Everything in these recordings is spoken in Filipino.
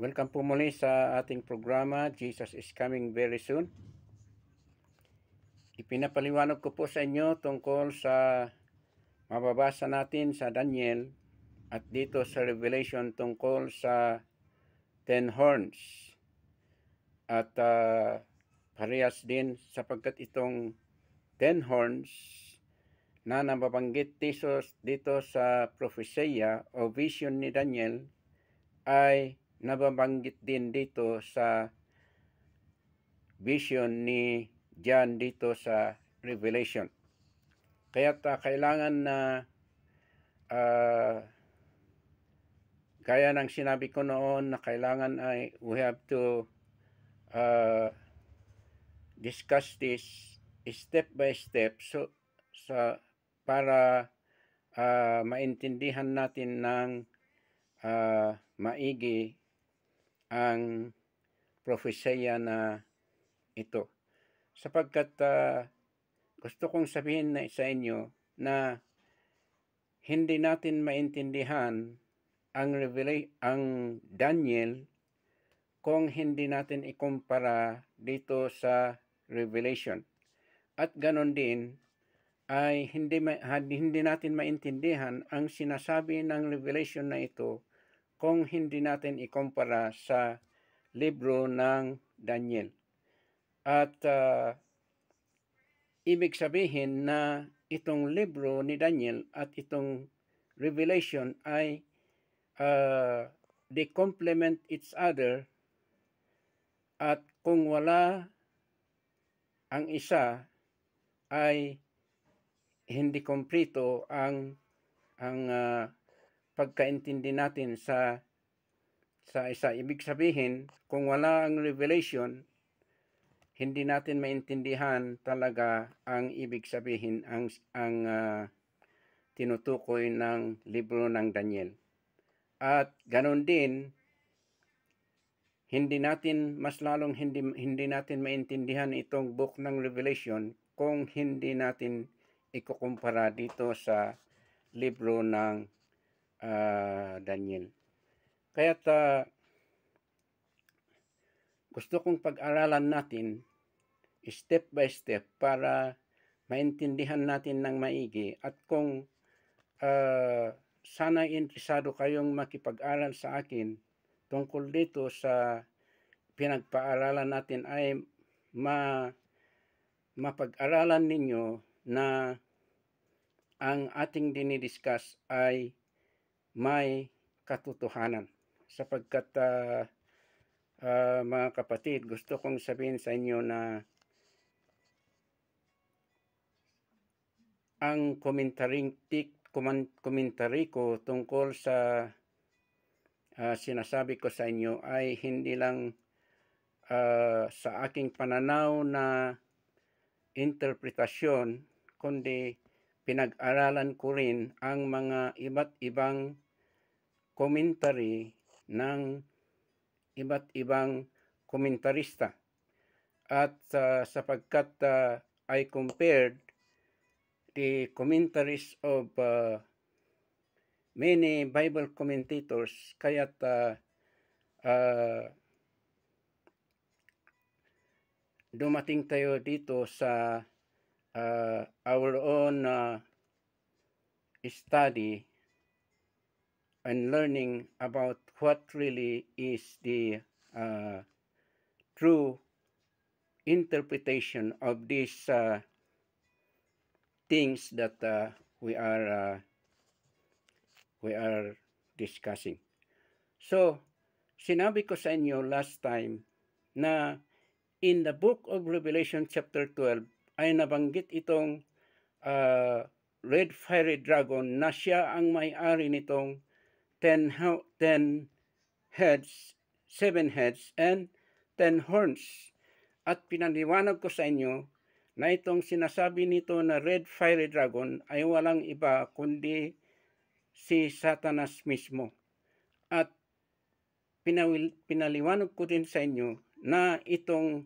Welcome po muli sa ating programa, Jesus is Coming Very Soon. Ipinapaliwanag ko po sa inyo tungkol sa mababasa natin sa Daniel at dito sa Revelation tungkol sa 10 horns. At parehas din sapagkat itong 10 horns na nababanggit dito sa propesya o vision ni Daniel ay nababanggit din dito sa vision ni John dito sa Revelation. Kaya kailangan na gaya ng sinabi ko noon na kailangan ay we have to discuss this step by step para maintindihan natin ng maigi ang propesya na ito. Sapagkat gusto kong sabihin sa inyo na hindi natin maintindihan ang Daniel kung hindi natin ikumpara dito sa Revelation. At ganon din ay hindi natin maintindihan ang sinasabi ng Revelation na ito kung hindi natin ikumpara sa libro ng Daniel. At ibig sabihin na itong libro ni Daniel at itong Revelation ay they complement each other, at kung wala ang isa ay hindi kompleto ang pagkaintindi natin sa isa. Ibig sabihin, kung wala ang Revelation, hindi natin maintindihan talaga ang ibig sabihin ang tinutukoy ng libro ng Daniel. At ganon din, mas lalong hindi natin maintindihan itong book ng Revelation kung hindi natin ikukumpara dito sa libro ng Daniel. Kaya't gusto kong pag-aralan natin step by step para maintindihan natin ng maigi. At kung sana interesado kayong makipag-aral sa akin tungkol dito sa pinagpaaralan natin, ay mapag-aralan ninyo na ang ating dinidiscuss ay may katotohanan. Sapagkat mga kapatid, gusto kong sabihin sa inyo na ang komentary ko tungkol sa sinasabi ko sa inyo ay hindi lang sa aking pananaw na interpretasyon, kundi pinag-aralan ko rin ang mga iba't ibang commentary ng iba't ibang komentarista. At sapagkat I compared the commentaries of many Bible commentators, kaya't dumating tayo dito sa our own study and learning about what really is the true interpretation of these things that we are discussing. So, sinabi ko sa inyo last time na in the book of Revelation chapter 12 ay nabanggit itong red fiery dragon na siya ang may-ari nitong 10 heads, 7 heads, and 10 horns. At pinaliwanag ko sa inyo na itong sinasabi nito na red fiery dragon ay walang iba kundi si Satanas mismo. At pinaliwanag ko din sa inyo na itong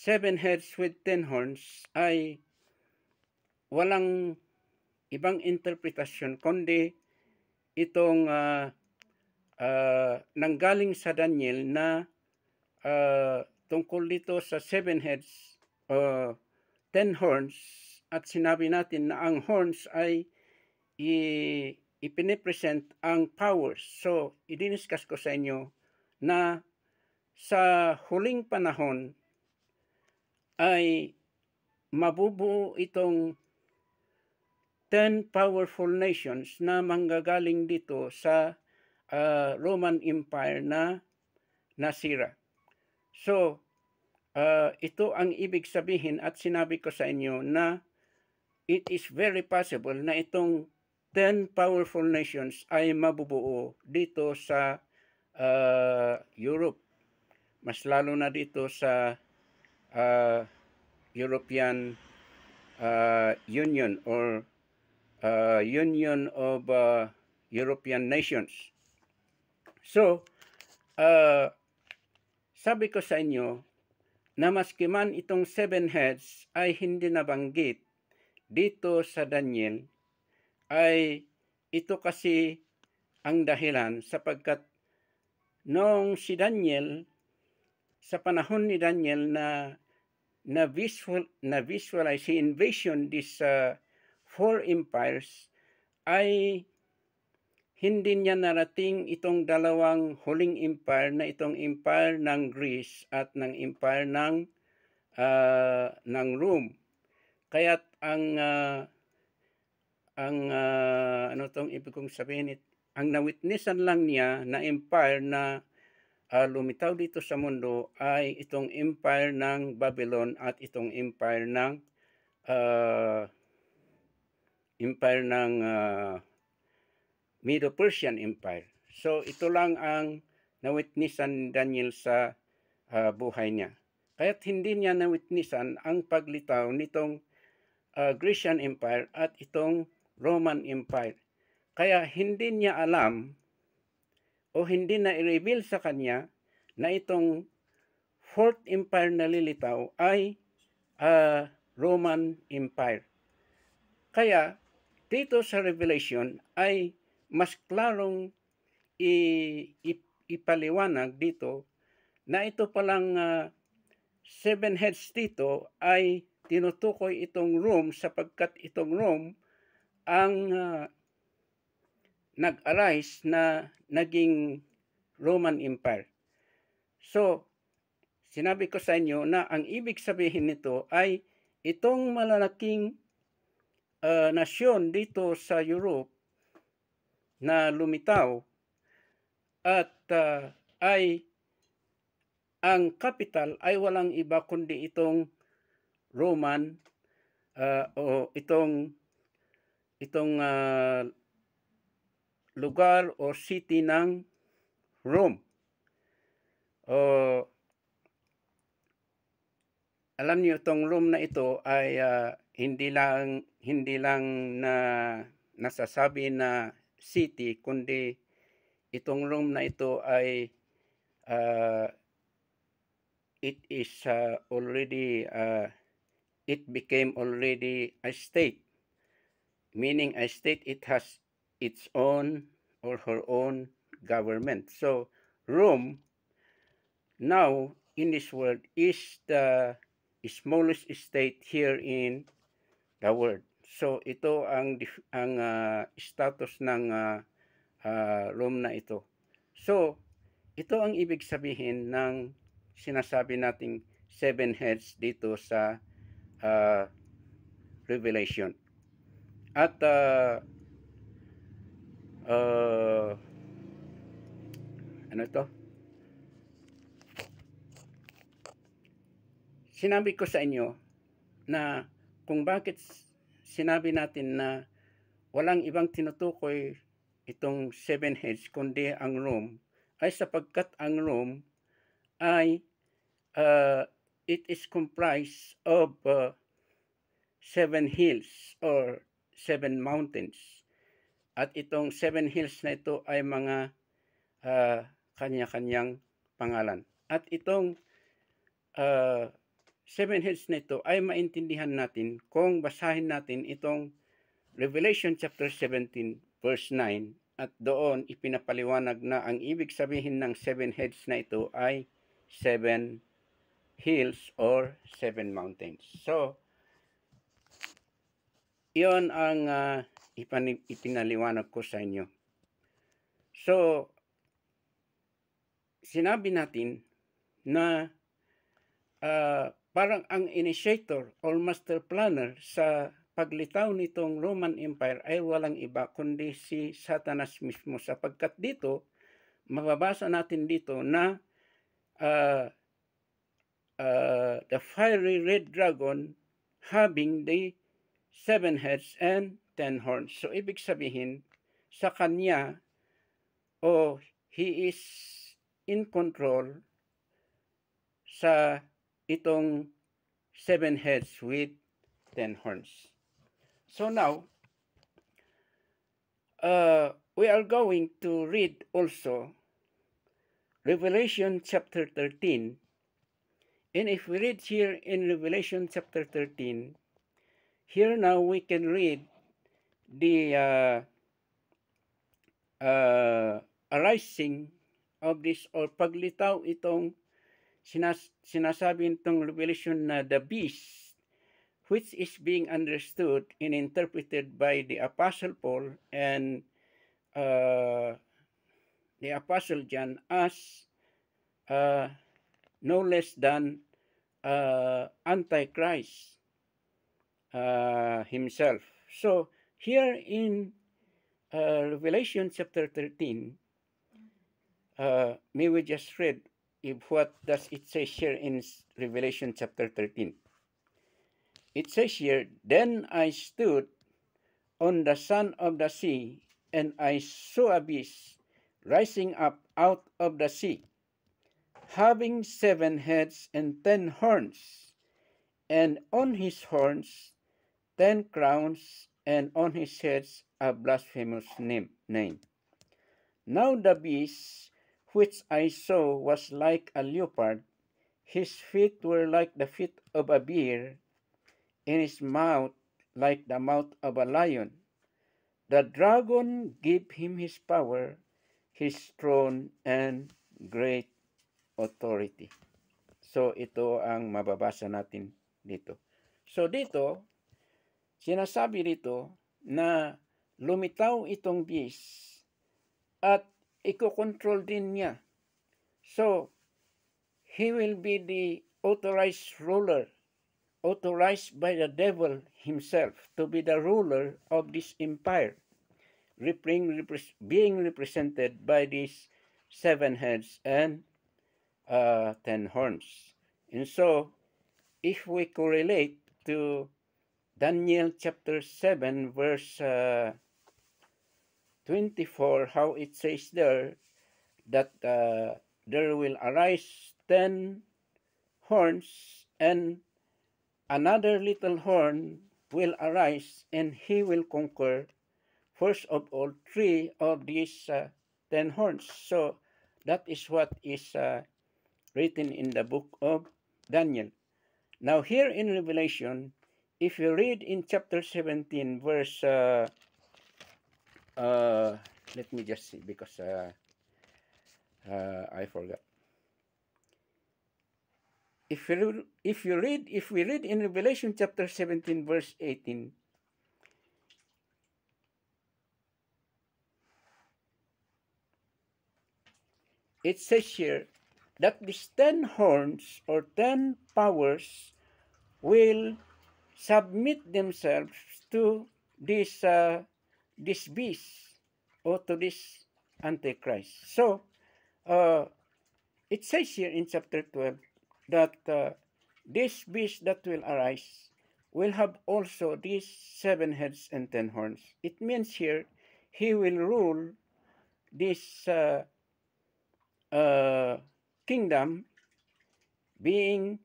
7 heads with 10 horns ay walang ibang interpretasyon kundi itong nanggaling sa Daniel na tungkol dito sa 7 heads o 10 horns, at sinabi natin na ang horns ay ipinipresent ang powers. So, idiniscuss ko sa inyo na sa huling panahon ay mabubuo itong 10 powerful nations na manggagaling dito sa Roman Empire na nasira. So, ito ang ibig sabihin, at sinabi ko sa inyo na it is very possible na itong 10 powerful nations ay mabubuo dito sa Europe. Mas lalo na dito sa European Union or Union of European Nations. So, sabi ko sa inyo na maski man itong 7 heads ay hindi nabanggit dito sa Daniel, ay ito kasi ang dahilan sapagkat noong si Daniel, sa panahon ni Daniel na visualize, he envisioned these 4 empires, ay hindi niya narating itong dalawang huling empire na itong empire ng Greece at ng empire ng Rome. Kaya't ano tong ibig kong sabihin, ang nawitnessan lang niya na empire na lumitaw dito sa mundo ay itong empire ng Babylon at itong empire ng Medo-Persian Empire. So ito lang ang nawitnessan ni Daniel sa buhay niya. Kaya't hindi niya nawitnessan ang paglitaw nitong Grecian Empire at itong Roman Empire. Kaya hindi niya alam o hindi na i-reveal sa kanya na itong Fourth Empire na lilitaw ay Roman Empire. Kaya dito sa Revelation ay mas klarong ipaliwanag dito na ito palang 7 heads dito ay tinutukoy itong Rome, sapagkat itong Rome ang nag-arise na naging Roman Empire. So, sinabi ko sa inyo na ang ibig sabihin nito ay itong malalaking nasyon dito sa Europe na lumitaw at ay ang capital ay walang iba kundi itong Roman o itong lugar o city ng Rome. Alam niyo, itong Rome na ito ay hindi lang na nasasabi na city, kundi itong Rome na ito ay it is already it became already a state, meaning a state, it has its own or her own government. So Rome now in this world is the smallest state here in the world. So ito ang status ng Rome na ito. So ito ang ibig sabihin ng sinasabi nating 7 heads dito sa Revelation. At ano to? Sinabi ko sa inyo na kung bakit sinabi natin na walang ibang tinutukoy itong 7 heads kundi ang Rome, ay sapagkat ang Rome ay it is comprised of 7 hills or 7 mountains. At itong 7 hills na ito ay mga kanya-kanyang pangalan. At itong 7 hills na ito ay maintindihan natin kung basahin natin itong Revelation chapter 17 verse 9, at doon ipinapaliwanag na ang ibig sabihin ng 7 heads na ito ay 7 hills or 7 mountains. So, iyon ang ipinaliwanag ko sa inyo. So, sinabi natin na parang ang initiator or master planner sa paglitaw nitong Roman Empire ay walang iba kundi si Satanas mismo, sapagkat dito mababasa natin dito na the fiery red dragon having the 7 heads and 10 horns. So ibig sabihin sa kanya he is in control sa itong 7 heads with 10 horns. So now, we are going to read also Revelation chapter 13. And if we read here in Revelation chapter 13, here now we can read the arising of this or paglitaw itong sinasabi itong Revelation na the beast, which is being understood and interpreted by the Apostle Paul and the Apostle John as no less than Antichrist himself. So here in Revelation chapter 13, may we just read what does it say here in Revelation chapter 13. It says here, then I stood on the sand of the sea, and I saw a beast rising up out of the sea, having 7 heads and 10 horns, and on his horns 10 crowns, and on his heads a blasphemous name. Now the beast which I saw was like a leopard, his feet were like the feet of a bear, in his mouth like the mouth of a lion. The dragon gave him his power, his throne, and great authority. So ito ang mababasa natin dito. So dito, sinasabi dito na lumitaw itong beast at ikokontrol din niya. So, he will be the authorized ruler, authorized by the devil himself to be the ruler of this empire, being represented by these 7 heads and 10 horns. And so, if we correlate to Daniel chapter 7 verse 24, how it says there that there will arise 10 horns and another little horn will arise, and he will conquer, first of all, 3 of these 10 horns. So that is what is written in the book of Daniel. Now here in Revelation, if you read in chapter 17, verse, let me just see because I forgot. If we read in Revelation chapter 17 verse 18, it says here that these 10 horns or 10 powers will submit themselves to this beast or to this Antichrist. So it says here in chapter 12 that this beast that will arise will have also these 7 heads and 10 horns. It means here he will rule this kingdom being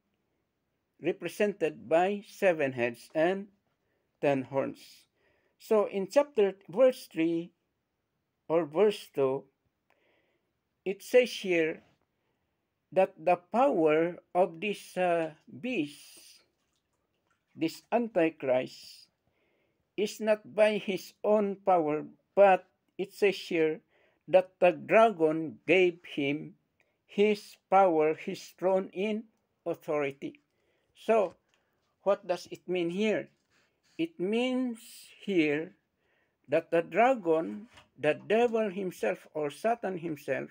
represented by 7 heads and 10 horns. So in verse 3 or verse 2, it says here that the power of this beast, this Antichrist, is not by his own power, but it says here that the dragon gave him his power, his throne in authority. So, what does it mean here? It means here that the dragon, the devil himself or Satan himself,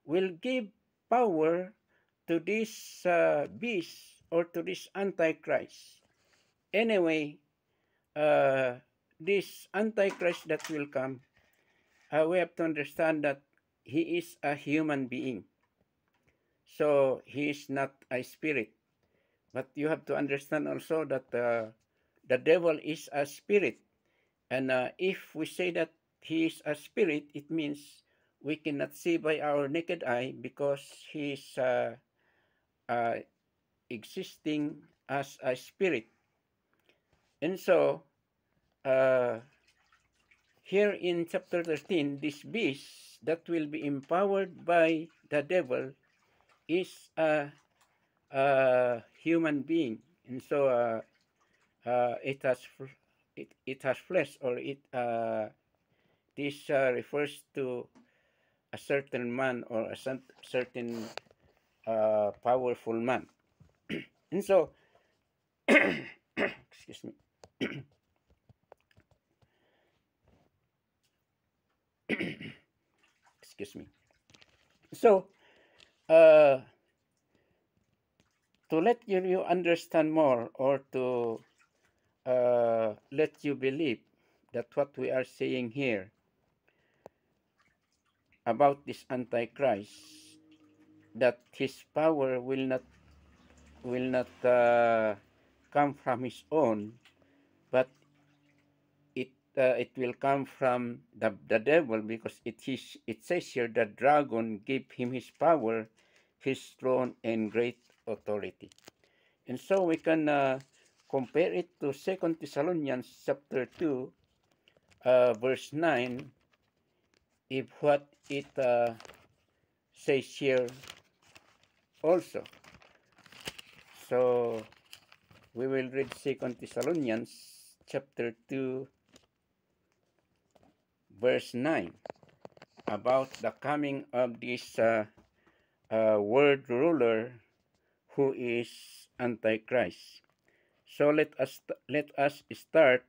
will give power to this beast or to this Antichrist. Anyway, this Antichrist that will come, we have to understand that he is a human being. So he is not a spirit. But you have to understand also that the devil is a spirit. And if we say that he is a spirit, it means we cannot see by our naked eye because he is existing as a spirit. And so, here in chapter 13, this beast that will be empowered by the devil is a human being. And so, it has flesh, or this refers to a certain man or a certain powerful man. And so, excuse me. Excuse me. So, to let you understand more, or to let you believe that what we are saying here about this Antichrist, that his power will not come from his own, but it will come from the devil, because it says here the dragon gave him his power, his throne, and great authority. And so we can compare it to 2 Thessalonians chapter 2, verse 9, if what it says here also. So we will read 2 Thessalonians chapter 2, verse 9, about the coming of this world ruler who is Antichrist. So let us start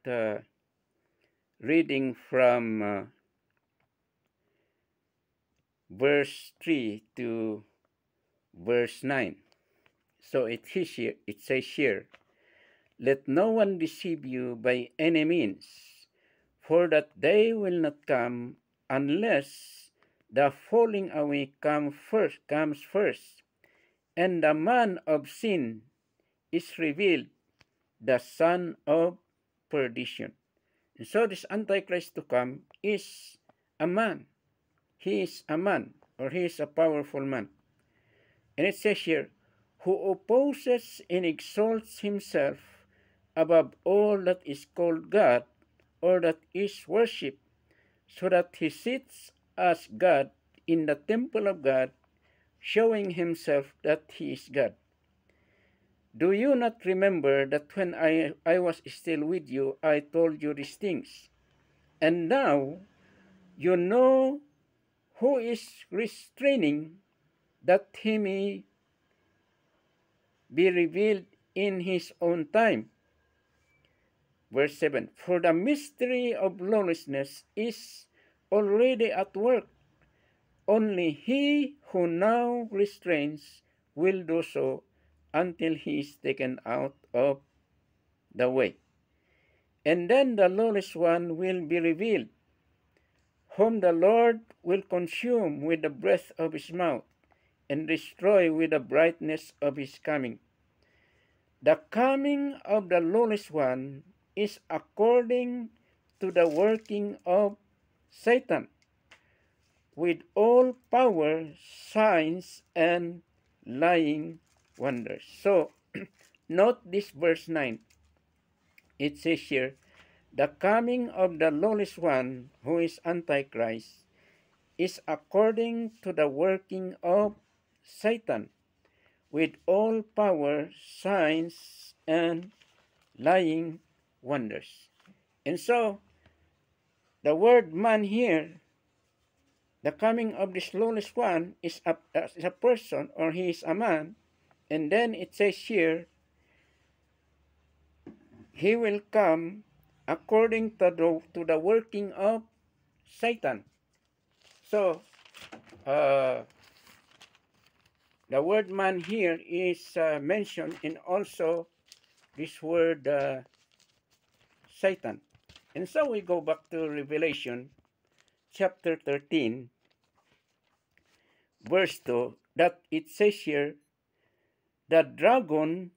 reading from verse 3 to verse 9. So it says here, "Let no one deceive you by any means, for that day will not come unless the falling away comes first, and the man of sin is revealed, the son of perdition." And so this Antichrist to come is a man. He is a man, or he is a powerful man. And it says here, "who opposes and exalts himself above all that is called God, or that is worshipped, so that he sits as God in the temple of God, showing himself that he is God. Do you not remember that when I was still with you, I told you these things? And now you know who is restraining, that he may be revealed in his own time." Verse 7, "For the mystery of lawlessness is already at work. Only he who now restrains will do so until he is taken out of the way. And then the lawless one will be revealed, whom the Lord will consume with the breath of his mouth, and destroy with the brightness of his coming. The coming of the lawless one is according to the working of Satan, with all power, signs, and lying wonders." So, note this verse 9. It says here, the coming of the lawless one, who is Antichrist, is according to the working of Satan, with all power, signs, and lying wonders. And so, the word man here the coming of this lawless one is a person, or he is a man, and then it says here, he will come according to the working of Satan. So, the word man here is mentioned in also this word Satan. And so we go back to Revelation chapter 13, verse 2, that it says here, the dragon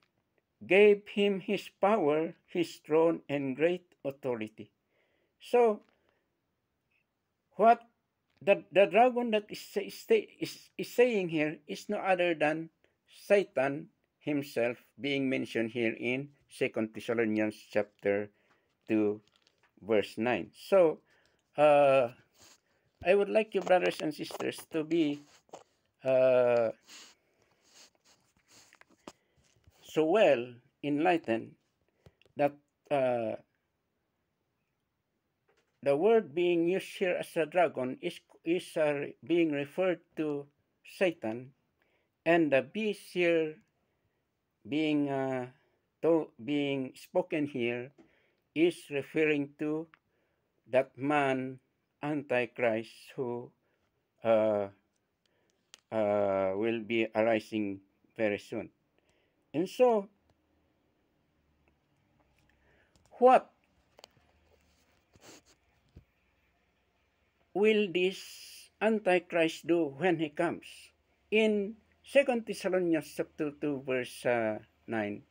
gave him his power, his throne, and great authority. So, what the dragon that is saying here is no other than Satan himself, being mentioned here in 2 Thessalonians chapter 2, verse 9. So, I would like you, brothers and sisters, to be so well enlightened that the word being used here as a dragon is being referred to Satan, and the beast here being being spoken here is referring to that man, Antichrist, who will be arising very soon. And so, what will this Antichrist do when he comes? In 2 Thessalonians chapter 2, verse 9,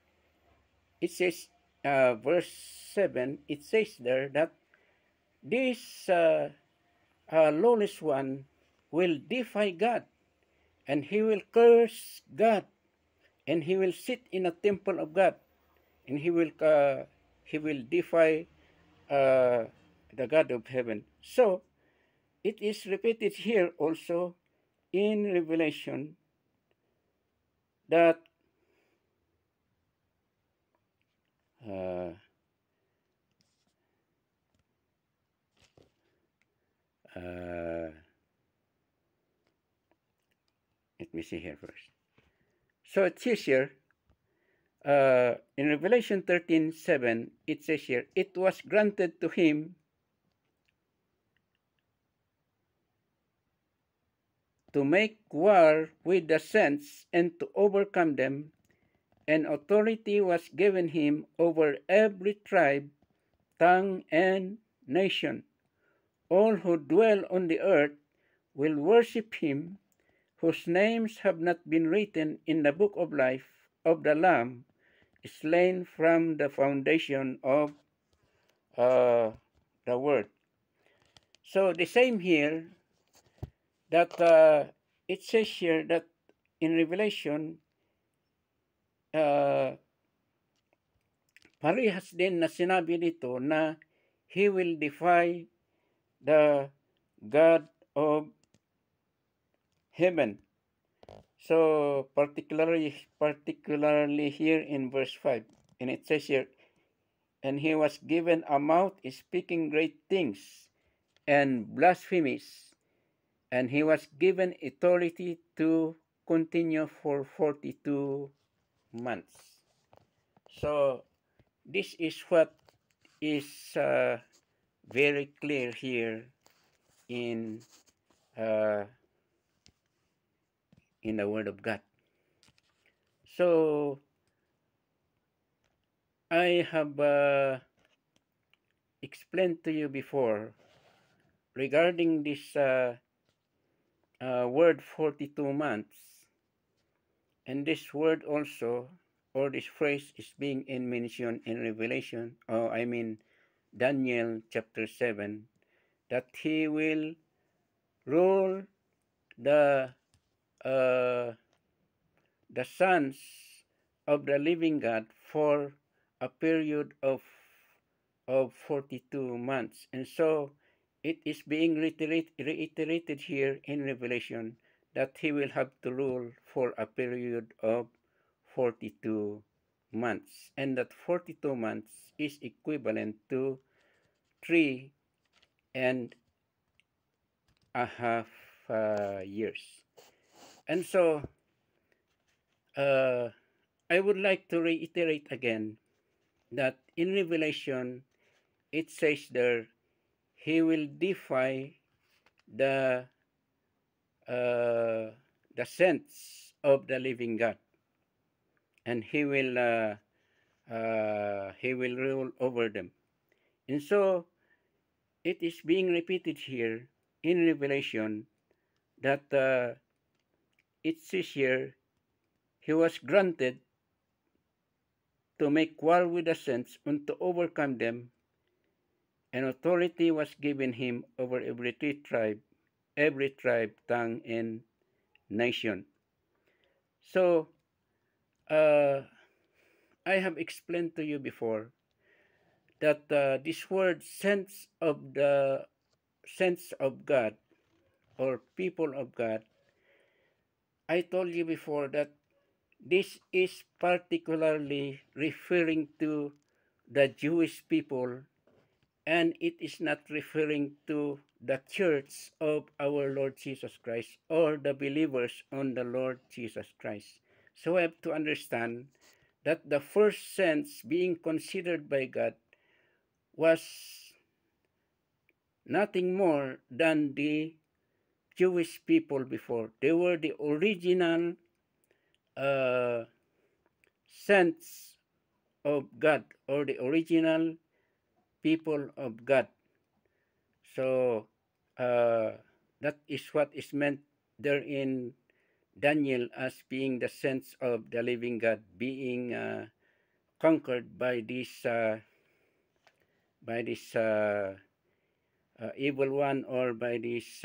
it says, verse 7, it says there that this lawless one will defy God, and he will curse God, and he will sit in a temple of God, and he will defy the God of heaven. So it is repeated here also in Revelation that let me see here first. So it says here, in Revelation 13:7, it says here, it was granted to him to make war with the saints and to overcome them, and authority was given him over every tribe, tongue, and nation. All who dwell on the earth will worship him, whose names have not been written in the book of life of the Lamb, slain from the foundation of the world. So the same here, that it says here that in Revelation, parehas din na sinabi dito na he will defy the God of heaven. So particularly here in verse 5, and it says here, and he was given a mouth speaking great things and blasphemies, and he was given authority to continue for 42 months. So this is what is very clear here in the Word of God. So I have explained to you before regarding this word 42 months, and this word also, or this phrase, is being mentioned in Revelation, Daniel chapter 7, that he will rule the sons of the living God for a period of 42 months. And so it is being reiterated here in Revelation that he will have to rule for a period of 42 months. And that 42 months is equivalent to 3.5 years. And so, I would like to reiterate again that in Revelation, it says there, he will defy the uh, the sense of the living God, and he will rule over them. And so it is being repeated here in Revelation that it says here he was granted to make war with the saints and to overcome them, and authority was given him over every tribe, tongue, and nation. So uh, I have explained to you before that this word sense of God or people of God, I told you before that this is particularly referring to the Jewish people, and it is not referring to the church of our Lord Jesus Christ or the believers on the Lord Jesus Christ. So we have to understand that the first sense being considered by God was nothing more than the Jewish people before. They were the original uh, sense of God or the original people of God. So that is what is meant there in Daniel as being the sense of the living God, being conquered by this evil one or by this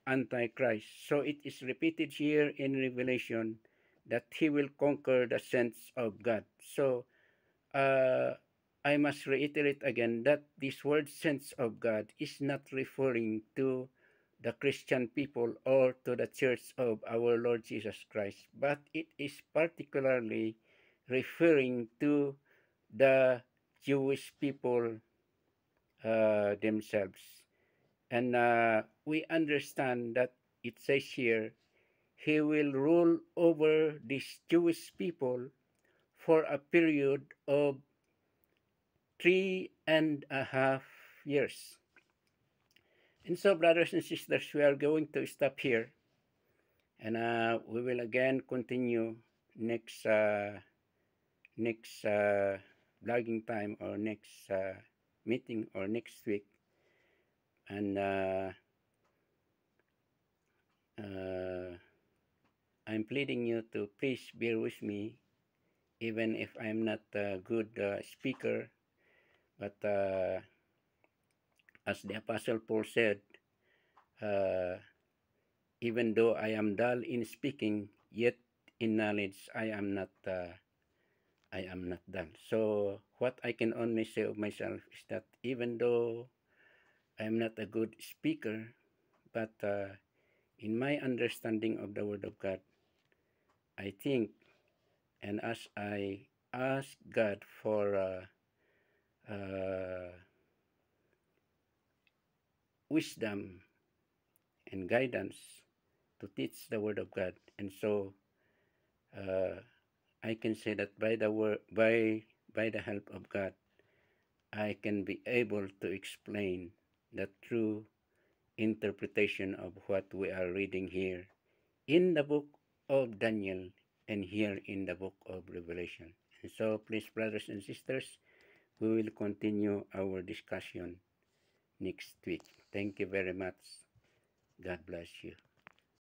antichrist. So it is repeated here in Revelation that he will conquer the sense of God. So uh, I must reiterate again that this word sense of God is not referring to the Christian people or to the church of our Lord Jesus Christ, but it is particularly referring to the Jewish people themselves. And we understand that it says here, he will rule over these Jewish people for a period of 3.5 years. And so, brothers and sisters, we are going to stop here, and we will again continue next vlogging time or next meeting or next week. And I'm pleading you to please bear with me, even if I'm not a good speaker. But as the Apostle Paul said, uh, even though I am dull in speaking, yet in knowledge I am not dull. So what I can only say of myself is that even though I am not a good speaker, but in my understanding of the Word of God, I think, and as I ask God for wisdom and guidance to teach the Word of God, and so I can say that by the help of God, I can be able to explain the true interpretation of what we are reading here in the book of Daniel and here in the book of Revelation. And so, please, brothers and sisters, we will continue our discussion next week. Thank you very much. God bless you.